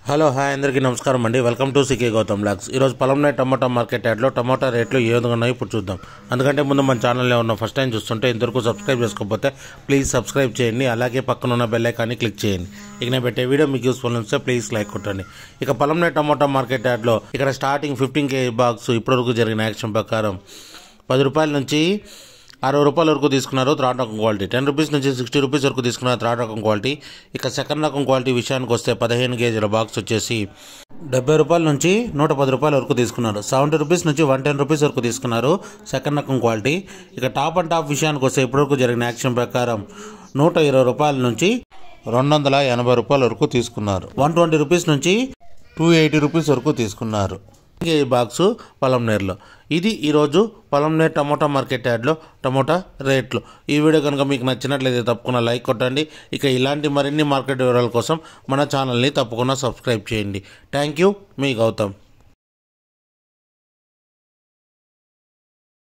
Hello hi అందరికీ నమస్కారం అండి. Welcome to C K Gautam blogs. ఈరోజు పొలంనే టమాటా మార్కెట్ యార్డ్లో టమాటా రేట్లు ఏ విధంగా ఉన్నాయో ఇప్పుడు చూద్దాం. అందుకంటే ముందు మన ఛానల్లో ఉన్న ఫస్ట్ టైం చూస్తుంటే ఇంతవరకు సబ్స్క్రైబ్ చేసుకోకపోతే ప్లీజ్ సబ్స్క్రైబ్ చేయండి. అలాగే పక్కన ఉన్న బెల్ ఐకాన్ని క్లిక్ చేయండి. ఇక నేను పెట్టే వీడియో మీకు యూస్ఫుల్ వస్తే ప్లీజ్ లైక్ కొట్టండి. ఇక పొలంనే టమాటా మార్కెట్ యార్డ్లో ఇక్కడ స్టార్టింగ్ 15 kg బాక్స్ ఇప్పటివరకు జరిగిన యాక్షన్ ప్రకారం 10 రూపాయల నుంచి 60 రూపాయల వరకు తీసుకున్నారు థర్డ్ రకం క్వాలిటీ. 10 రూపీస్ నుంచి 60 రూపీస్ వరకు తీసుకున్నారు థర్డ్ రకం క్వాలిటీ. ఇక సెకండ్ రకం క్వాలిటీ విషయానికి వస్తే 15 kgల బాక్స్ వచ్చేసి 70 రూపాయల నుంచి 110 రూపాయల వరకు తీసుకున్నారు. 70 రూపీస్ నుంచి 110 రూపీస్ వరకు తీసుకున్నారు సెకండ్ రకం క్వాలిటీ. ఇక టాప్ అండ్ టాప్ విషయానికి వస్తే ఇప్పటివరకు జరిగిన యాక్షన్ ప్రకారం 120 రూపాయల నుంచి 280 రూపాయల వరకు తీసుకున్నారు. 120 రూపీస్ నుంచి 280 రూపీస్ వరకు తీసుకున్నారు ఈ బాక్సు పొలంనేరులో. ఇది ఈరోజు పొలంనేరు టమోటా మార్కెట్ యార్డ్లో టమోటా రేట్లు. ఈ వీడియో కనుక మీకు నచ్చినట్లయితే తప్పకుండా లైక్ కొట్టండి. ఇక ఇలాంటి మరిన్ని మార్కెట్ వివరాల కోసం మన ఛానల్ని తప్పకుండా సబ్స్క్రైబ్ చేయండి. థ్యాంక్ యూ, మీ గౌతమ్.